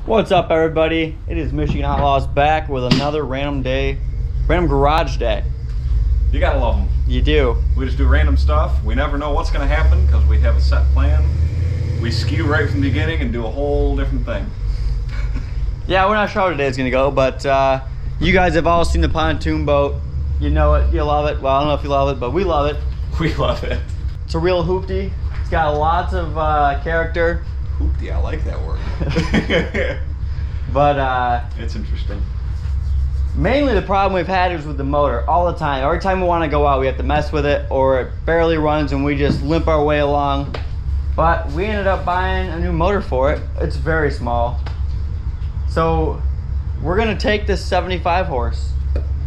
What's up, everybody? It is Michigan Outlaws back with another random garage day. You gotta love them. You do. We just do random stuff. We never know what's gonna happen because we have a set plan. We skew right from the beginning and do a whole different thing. Yeah, we're not sure how today's gonna go, but you guys have all seen the pontoon boat. You know it, you love it. Well, I don't know if you love it, but we love it. We love it. It's a real hoopty. It's got lots of character. Hoopty, I like that word. But it's interesting. Mainly the problem we've had is with the motor all the time. Every time we want to go out, we have to mess with it, or it barely runs and we just limp our way along. But we ended up buying a new motor for it. It's very small. So we're gonna take this 75 horse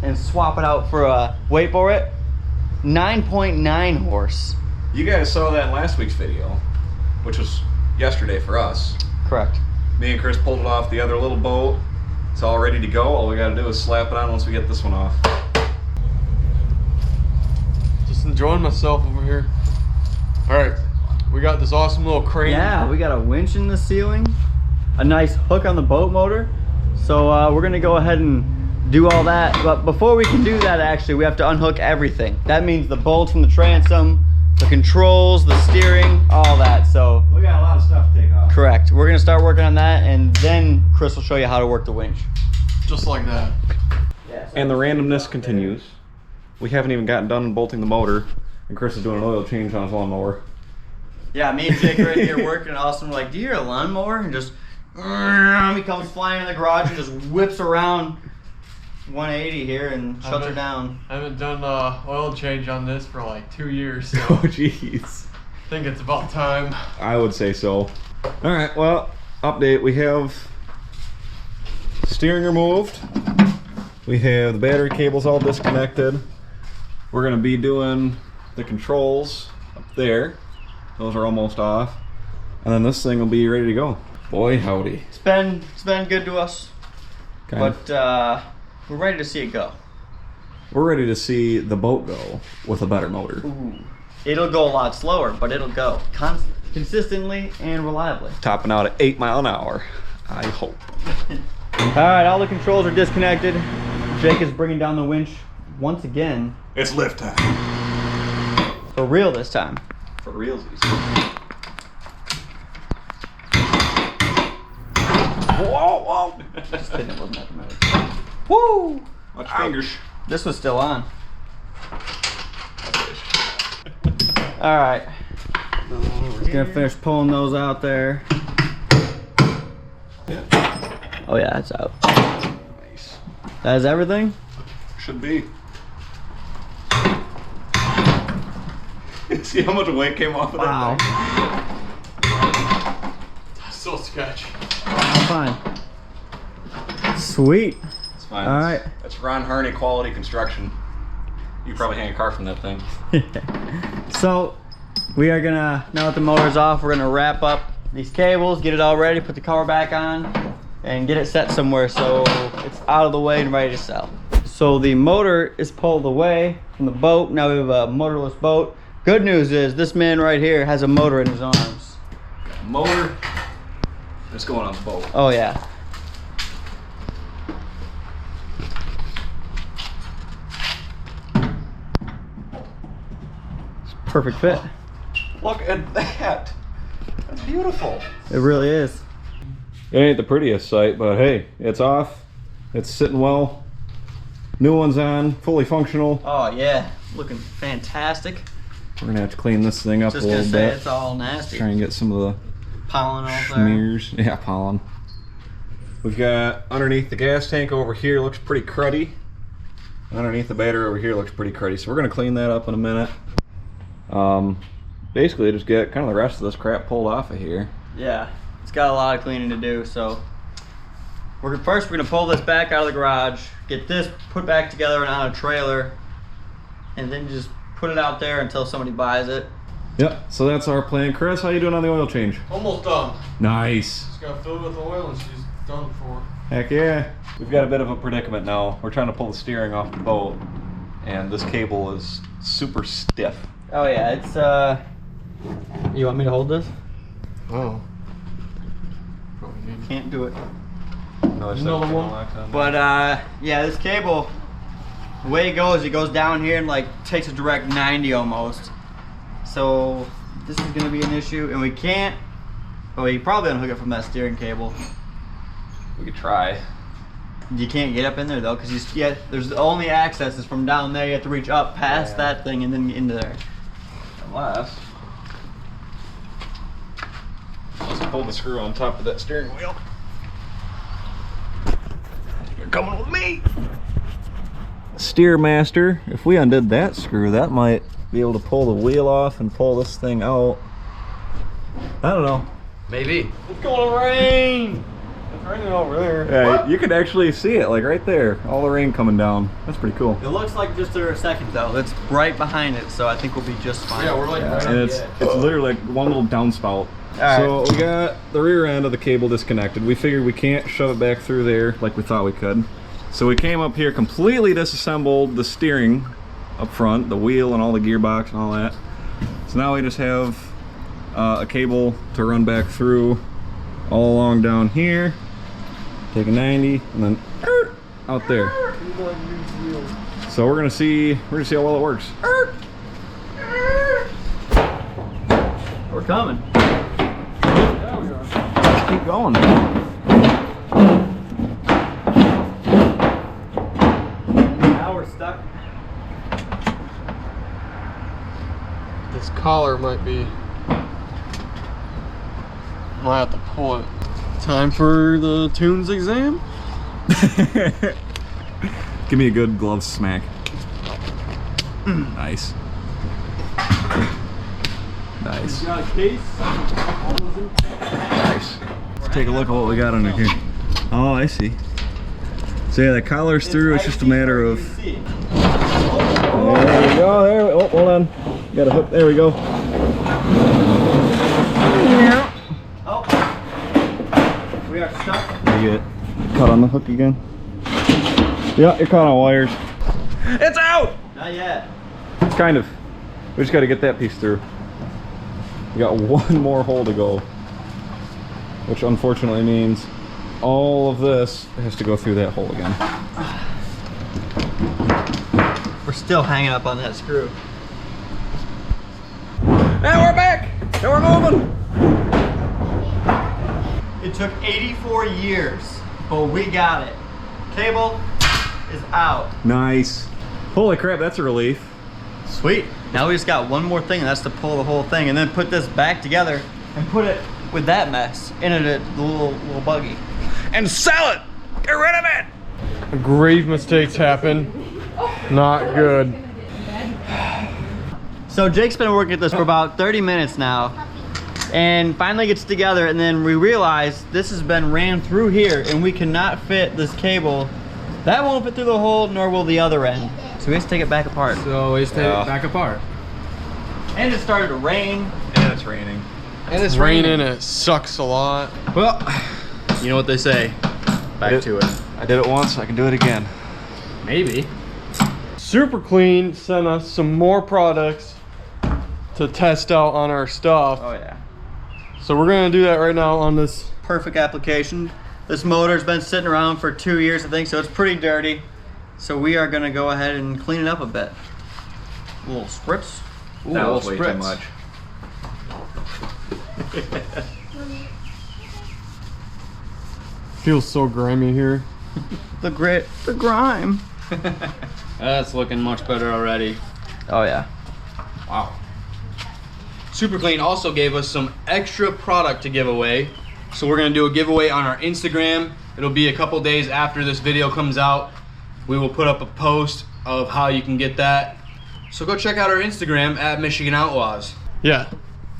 and swap it out for a, wait for it, 9.9 horse. You guys saw that in last week's video, which was yesterday for us. Correct. Me and Chris pulled it off the other little boat. It's all ready to go. All we gotta do is slap it on once we get this one off. Just enjoying myself over here. All right, we got this awesome little crane. Yeah, we got a winch in the ceiling, a nice hook on the boat motor. So we're gonna go ahead and do all that. But before we can do that, actually, we have to unhook everything. That means the bolts from the transom, the controls, the steering, all that. So We got a lot of stuff to take off. correct. We're gonna start working on that, and then Chris will show you how to work the winch. Just like that. And the randomness continues. We haven't even gotten done bolting the motor, and Chris is doing an oil change on his lawnmower. Yeah, me and Jake are in here working, and all of a sudden we're like, do you hear a lawnmower? And just, he comes flying in the garage and just whips around 180 here and shuts her down. I haven't done oil change on this for like 2 years, so Oh, jeez. I think it's about time. I would say so. All right, well, update. We have steering removed. We have the battery cables all disconnected. We're gonna be doing the controls up there. Those are almost off. And then this thing will be ready to go. Boy, howdy. It's been good to us, Kind of. but we're ready to see it go. We're ready to see the boat go with a better motor. Ooh. It'll go a lot slower, but it'll go consistently and reliably. Topping out at 8 miles an hour, I hope. All right, all the controls are disconnected. Jake is bringing down the winch once again. It's lift time. For real this time. For realsies. Whoa, whoa. Just kidding, it wasn't that dramatic. Woo! Watch fingers. This was still on. All right. Just gonna finish pulling those out there. Yeah. Oh yeah, it's out. Nice. That is everything? Should be. See how much weight came off of Wow. that Still sketch. Fine. Sweet. thing? It's fine. All right. That's Ron Harney quality construction. You probably hang a car from that thing. So we are gonna, now that the motor's off, we're gonna wrap up these cables, get it all ready, put the cover back on, and get it set somewhere so it's out of the way and ready to sell. So the motor is pulled away from the boat. Now we have a motorless boat. Good news is this man right here has a motor in his arms. Motor. It's going on the boat. Oh yeah. It's a perfect fit. Look at that. That's beautiful. It really is. It ain't the prettiest sight, but hey, it's off. It's sitting well. New one's on, fully functional. Oh yeah, looking fantastic. We're gonna have to clean this thing up Just a gonna little say bit. it's all nasty. Try and get some of the Pollen all there. smears. Yeah, pollen. We've got underneath the gas tank over here looks pretty cruddy. Underneath the battery over here looks pretty cruddy. So we're gonna clean that up in a minute. Basically just get kind of the rest of this crap pulled off of here. Yeah, it's got a lot of cleaning to do. So we're gonna pull this back out of the garage, get this put back together and on a trailer, and then just put it out there until somebody buys it. Yep, so that's our plan. Chris, how you doing on the oil change? Almost done. Nice. Just gotta fill it with oil and she's done for. Heck yeah. We've got a bit of a predicament now. We're trying to pull the steering off the boat, and this cable is super stiff. Oh yeah, it's You want me to hold this? Oh. Probably Can't do it. Another one. But yeah, this cable, the way it goes down here and like takes a direct 90 almost. So this is gonna be an issue, and we can't. Oh, you probably unhook it from that steering cable. We could try. You can't get up in there though, because there's only access is from down there. You have to reach up past that thing and then get into there. Unless pull the screw on top of that steering wheel. You're coming with me. Steer master, if we undid that screw, that might be able to pull the wheel off and pull this thing out. I don't know. Maybe. It's gonna rain. It's raining over there. Yeah, you could actually see it, like right there. All the rain coming down. That's pretty cool. It looks like just for a second though. It's right behind it, so I think we'll be just fine. Yeah, we're like right And it's literally like one little downspout. So we got the rear end of the cable disconnected. We figured we can't shove it back through there like we thought we could. So we came up here, completely disassembled the steering up front, the wheel and all the gearbox and all that. So now we just have a cable to run back through all along down here. Take a 90 and then out there. So we're gonna see how well it works. We're coming. Yeah, we are. Keep going. Now we're stuck. This collar might be. Might have to pull it. Time for the tunes exam. Give me a good glove smack. Nice. Nice. Got a case. Nice. Let's take a look at what we got under here. Oh, I see. So yeah, the collar's through. It's just a matter of. There we go. There. Oh, hold on. Got a hook. There we go. Oh, we are stuck. You get caught on the hook again. Yeah, you're caught on wires. It's out. Not yet. Kind of. We just got to get that piece through. We got one more hole to go, which unfortunately means all of this has to go through that hole again. We're still hanging up on that screw. And we're back! And we're moving! It took 84 years, but we got it. Cable is out. Nice. Holy crap, that's a relief. Sweet. Now we just got one more thing, and that's to pull the whole thing and then put this back together and put it with that mess in it, the little buggy. And sell it! Get rid of it! Grave mistakes happen. Not good. So Jake's been working at this for about 30 minutes now and finally gets together, and then we realize this has been ran through here and we cannot fit this cable. That won't fit through the hole, nor will the other end. So we have to take it back apart. So we just take it back apart. And it started to rain. And it's raining. And it's raining. It sucks a lot. Well, you know what they say. Back to it. I did it once, I can do it again. Maybe. Super Clean sent us some more products to test out on our stuff. Oh yeah. So we're gonna do that right now on this. Perfect application. This motor's been sitting around for 2 years, I think, so it's pretty dirty. So we are gonna go ahead and clean it up a bit. A little spritz. Ooh, That a was little way too much. Feels so grimy here. The grit, the grime. That's looking much better already. Oh yeah. Wow. Super Clean also gave us some extra product to give away. So we're gonna do a giveaway on our Instagram. It'll be a couple days after this video comes out. We will put up a post of how you can get that. So go check out our Instagram at Michigan Outlaws. Yeah.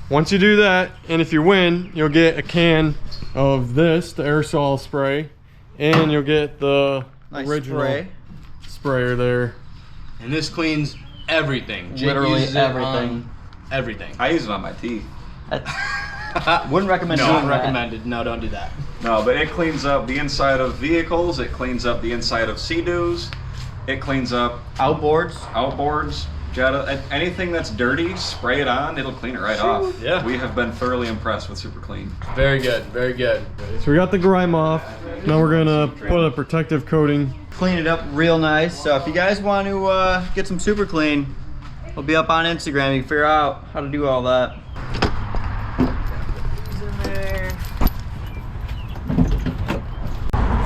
Once you do that, and if you win, you'll get a can of this, the aerosol spray, and you'll get the Nice original spray. sprayer there. And this cleans everything. Jake Literally uses it everything. on everything. I use it on my teeth. Wouldn't recommend No, doing that. recommended. No, don't do that. No, but it cleans up the inside of vehicles, it cleans up the inside of Sea-Doos, it cleans up Outboards. outboards, Anything that's dirty, spray it on, it'll clean it right off. Yeah. We have been thoroughly impressed with Super Clean. Very good, very good. So we got the grime off. Now we're gonna put a protective coating. Clean it up real nice. So if you guys want to get some Super Clean, it'll be up on Instagram. You can figure out how to do all that.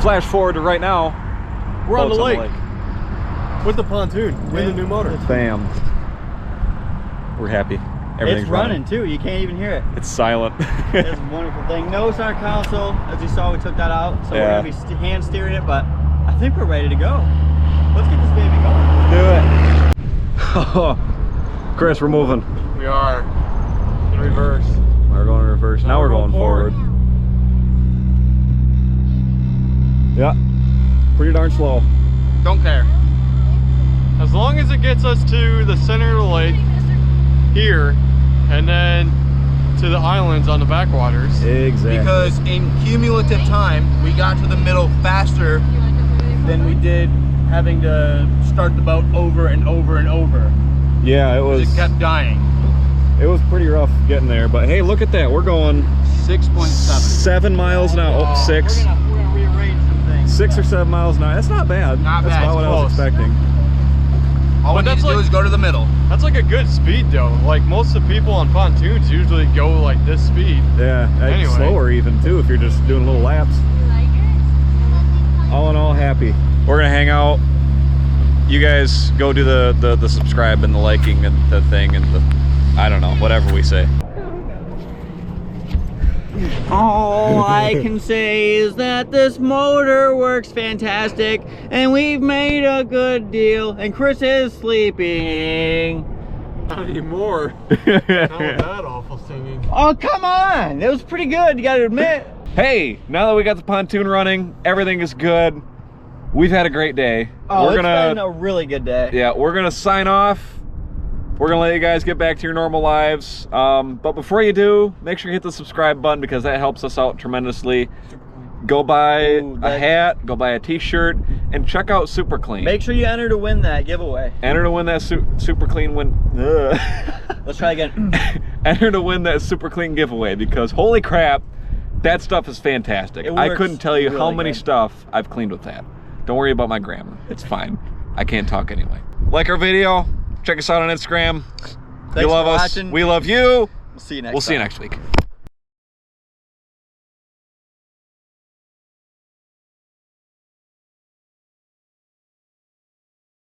Flash forward to right now. We're on the Boat's lake with the pontoon, with the new motor. Bam. We're happy. Everything's It's running too. You can't even hear it. It's silent. That's a wonderful thing. No center console. As you saw, we took that out. So Yeah. we're going to be hand steering it, but I think we're ready to go. Let's get this baby going. Do it. Chris, we're moving. We are in reverse. We're going in reverse. Now we're going forward. Yeah. Pretty darn slow. Don't care. As long as it gets us to the center of the lake here, and then to the islands on the backwaters. Exactly. Because in cumulative time, we got to the middle faster than we did having to start the boat over and over and over. Yeah, it was. It kept dying. It was pretty rough getting there, but hey, look at that. We're going 6.7. 7 miles an hour. Oh, 6. We're gonna rearrange some things. 6 or 7 miles an hour. That's not bad. Not That's bad, about what it's I was close. expecting. All we But need that's to do like- is go to the middle. That's like a good speed though. Like most of the people on pontoons usually go like this speed. Yeah, Anyway. slower even too if you're just doing little laps. All in all, happy. We're gonna hang out. You guys go do the subscribe and the liking and the thing and the, I don't know, whatever we say. All I can say is that this motor works fantastic and we've made a good deal and Chris is sleeping. Not anymore. Not with that awful singing. Oh, come on. It was pretty good, you gotta admit. Hey, now that we got the pontoon running, everything is good. We've had a great day. Oh, We're it's gonna, been a really good day. yeah, we're gonna sign off. We're gonna let you guys get back to your normal lives. But before you do, make sure you hit the subscribe button because that helps us out tremendously. Go buy Ooh, a that- hat, go buy a t-shirt, and check out Super Clean. Make sure you enter to win that giveaway. Enter to win that Super Clean win. Let's try again. Enter to win that Super Clean giveaway because holy crap, that stuff is fantastic. It I works couldn't tell you how really many good. stuff I've cleaned with that. Don't worry about my grammar. It's fine. I can't talk anyway. Like our video. Check us out on Instagram. Thanks You love for us. watching. We love you. We'll see you next We'll see you time. next week.